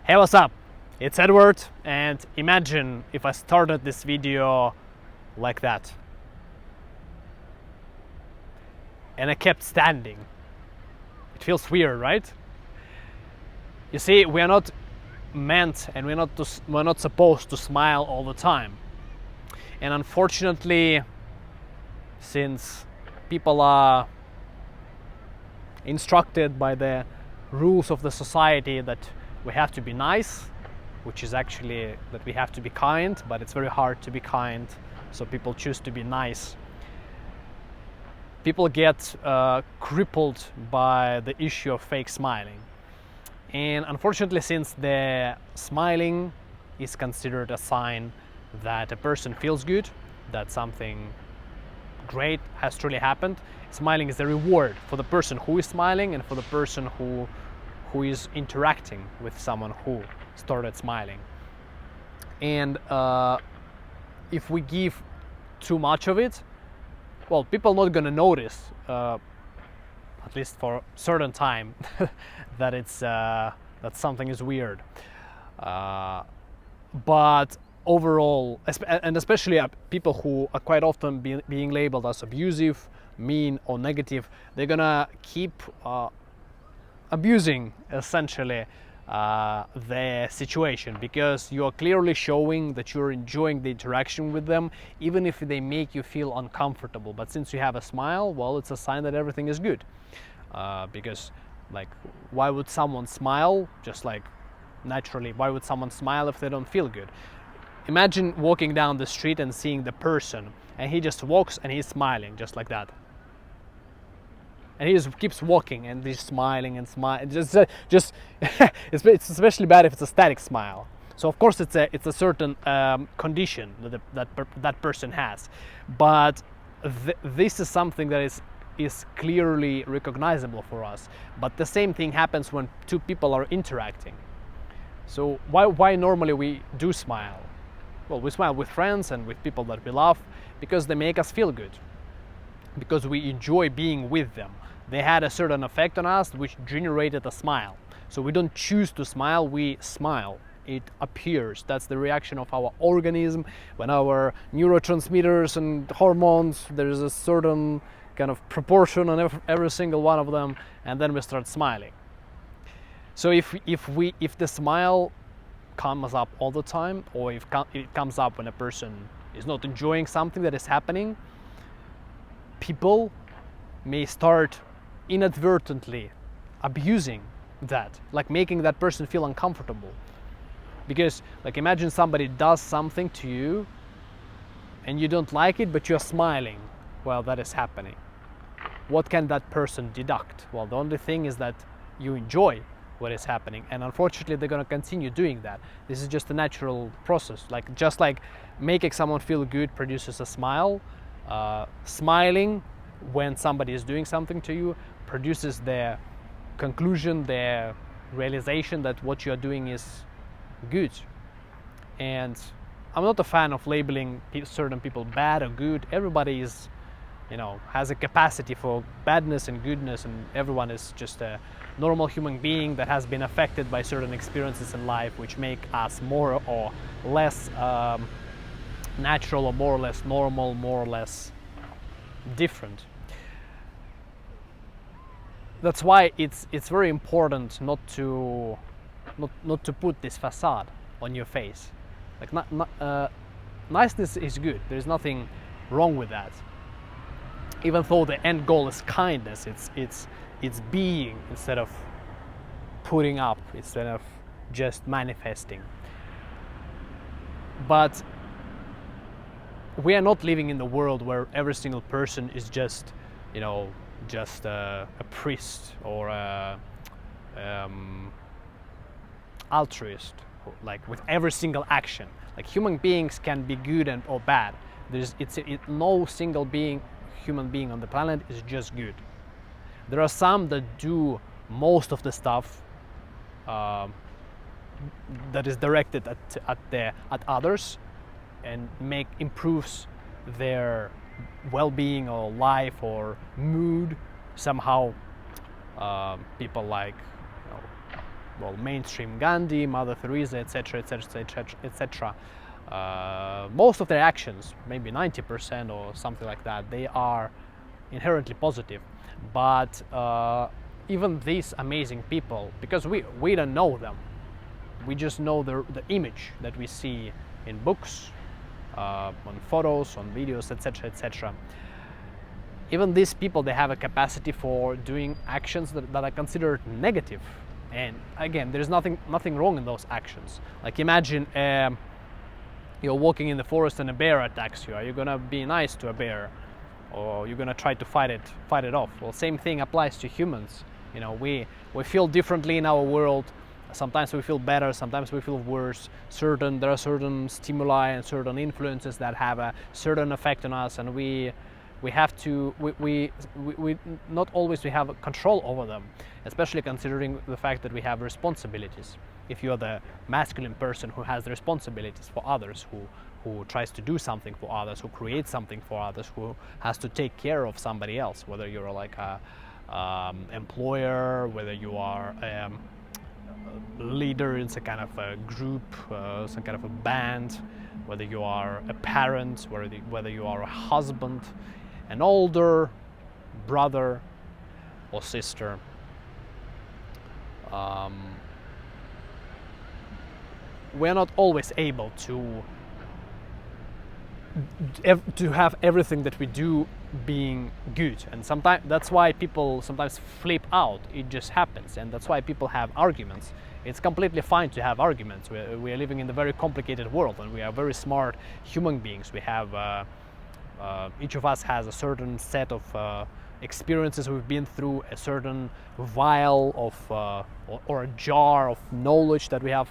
Hey, what's up? It's Edward, and imagine if I started this video like that. And I kept standing. It feels weird, right? You see, we are not meant and we're not supposed to smile all the time. And unfortunately, since people are instructed by the rules of the society that we have to be nice, which is actually that we have to be kind, but it's very hard to be kind, so people choose to be nice. People get crippled by the issue of fake smiling. And unfortunately, since the smiling is considered a sign that a person feels good, that something great has truly happened, smiling is a reward for the person who is smiling and for the person who is interacting with someone who started smiling. And if we give too much of it, well, people not gonna notice, at least for a certain time, that it's that something is weird. But overall, and especially people who are quite often being labeled as abusive, mean, or negative, they're gonna keep abusing essentially the situation, because you are clearly showing that you're enjoying the interaction with them, even if they make you feel uncomfortable. But since you have a smile, well, it's a sign that everything is good. Because, like, why would someone smile? Just like naturally, why would someone smile if they don't feel good? Imagine walking down the street and seeing the person, and he just walks and he's smiling just like that. And he just keeps walking and he's smiling and smiling. Just it's especially bad if it's a static smile. So of course it's a certain condition that person has, but this is something that is clearly recognizable for us. But the same thing happens when two people are interacting. So why normally we do smile? Well, we smile with friends and with people that we love because they make us feel good, because we enjoy being with them. They had a certain effect on us which generated a smile. So we don't choose to smile, we smile. It appears. That's the reaction of our organism. When our neurotransmitters and hormones, there's a certain kind of proportion on every single one of them, and then we start smiling. So if the smile comes up all the time, or if it comes up when a person is not enjoying something that is happening, people may start inadvertently abusing that, like making that person feel uncomfortable. Because, like, imagine somebody does something to you and you don't like it, but you're smiling while that is happening. What can that person deduct? Well, the only thing is that you enjoy what is happening, and unfortunately they're going to continue doing that. This is just a natural process. Just like making someone feel good produces a smile, smiling when somebody is doing something to you produces the conclusion, the realization that what you are doing is good. And I'm not a fan of labeling certain people bad or good. Everybody is, has a capacity for badness and goodness, and everyone is just a normal human being that has been affected by certain experiences in life which make us more or less natural, or more or less normal, more or less different. That's why it's very important not to put this facade on your face. Like, niceness is good. There's nothing wrong with that. Even though the end goal is kindness, it's being instead of putting up, instead of just manifesting. But we are not living in the world where every single person is just a priest or a altruist, like with every single action. Like, human beings can be good or bad. No single human being on the planet is just good. There are some that do most of the stuff that is directed at others and improves their well-being or life or mood somehow. People like well, mainstream Gandhi, Mother Teresa, etc., etc., etc., etc. Most of their actions, maybe 90% or something like that, they are inherently positive. But even these amazing people, because we don't know them, we just know the image that we see in books, on photos, on videos, etc., etc. Even these people, they have a capacity for doing actions that are considered negative. And again, there's nothing wrong in those actions. Like imagine you're walking in the forest and a bear attacks you. Are you gonna be nice to a bear, or you're gonna try to fight it off? Well, same thing applies to humans. You know, we feel differently in our world. Sometimes we feel better, sometimes we feel worse. There are certain stimuli and certain influences that have a certain effect on us, and we have to we not always we have control over them, especially considering the fact that we have responsibilities. If you're the masculine person who has the responsibilities for others, who tries to do something for others, who creates something for others, who has to take care of somebody else, whether you're like a employer, whether you are leader in some kind of a group, some kind of a band, whether you are a parent, whether you are a husband, an older brother or sister. We're not always able to have everything that we do being good, and sometimes that's why people sometimes flip out. It just happens, and that's why people have arguments. It's completely fine to have arguments. We are living in a very complicated world, and we are very smart human beings. We have each of us has a certain set of experiences we've been through, a certain vial of or a jar of knowledge that we have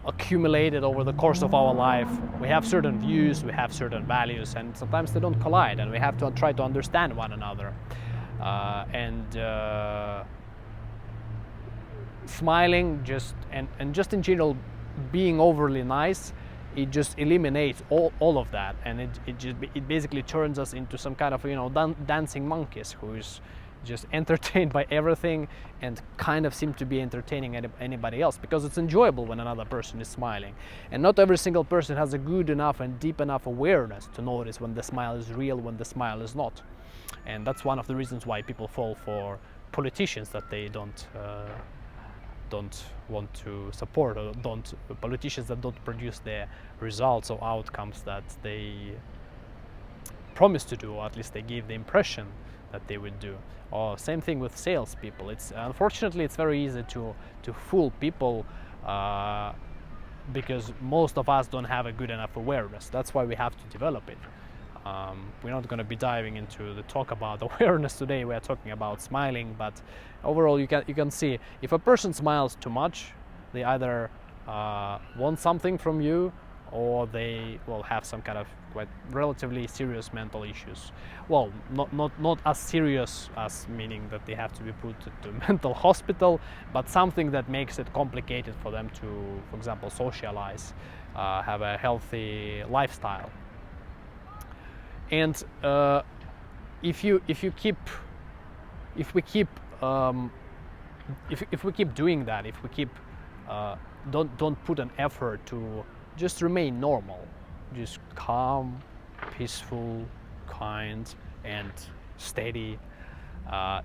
accumulated over the course of our life. We have certain views, we have certain values, and sometimes they don't collide, and we have to try to understand one another. Smiling and just in general being overly nice, it just eliminates all of that, and it basically turns us into some kind of dancing monkeys who's just entertained by everything and kind of seem to be entertaining anybody else, because it's enjoyable when another person is smiling. And not every single person has a good enough and deep enough awareness to notice when the smile is real, when the smile is not. And that's one of the reasons why people fall for politicians that they don't want to support, or politicians that don't produce the results or outcomes that they promise to do, or at least they give the impression that they would do. Or same thing with salespeople. Unfortunately it's very easy to fool people because most of us don't have a good enough awareness. That's why we have to develop it. We're not going to be diving into the talk about awareness today. We are talking about smiling, but overall you can see if a person smiles too much, they either want something from you, or they will have some kind of quite relatively serious mental issues. Well, not as serious as meaning that they have to be put to mental hospital, but something that makes it complicated for them to, for example, socialize, have a healthy lifestyle. And if we keep doing that, if we keep don't put an effort to just remain normal, just calm, peaceful, kind, and steady,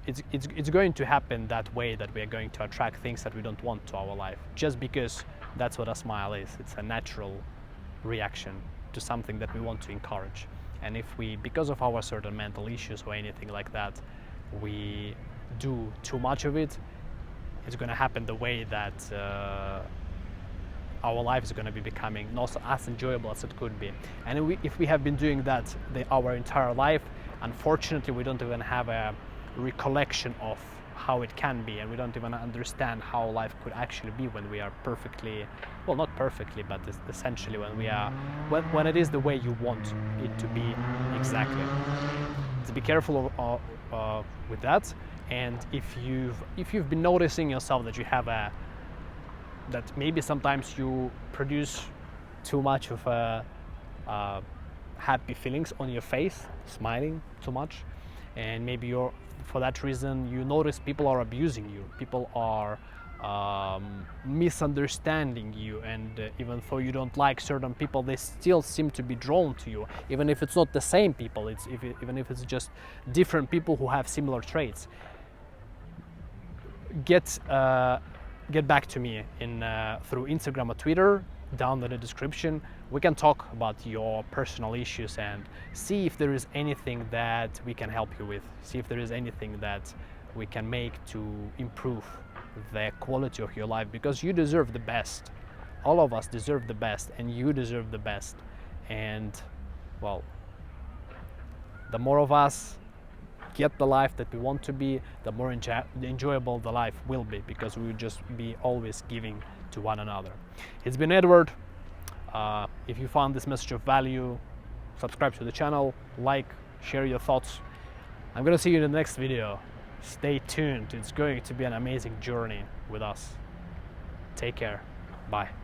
it's going to happen that way, that we are going to attract things that we don't want to our life, just because that's what a smile is. It's a natural reaction to something that we want to encourage. And if we, because of our certain mental issues or anything like that, we do too much of it, it's going to happen the way that our life is going to be becoming not as enjoyable as it could be. And if we have been doing that our entire life, unfortunately we don't even have a recollection of how it can be, and we don't even understand how life could actually be when we are perfectly, well, not perfectly, but essentially when it is the way you want it to be exactly. So be careful with that. And if you've been noticing yourself that you have that maybe sometimes you produce too much of happy feelings on your face, smiling too much, and maybe for that reason you notice people are abusing you, people are misunderstanding you, and even though you don't like certain people, they still seem to be drawn to you, even if it's not the same people, even if it's just different people who have similar traits. Get back to me through Instagram or Twitter, down in the description. We can talk about your personal issues and see if there is anything that we can help you with, see if there is anything that we can make to improve the quality of your life, because you deserve the best. All of us deserve the best, and you deserve the best. And well, the more of us get the life that we want to be, the more enjoyable the life will be, because we will just be always giving to one another. It's been Edward. If you found this message of value, subscribe to the channel, like, share your thoughts. I'm gonna see you in the next video. Stay tuned. It's going to be an amazing journey with us. Take care. Bye.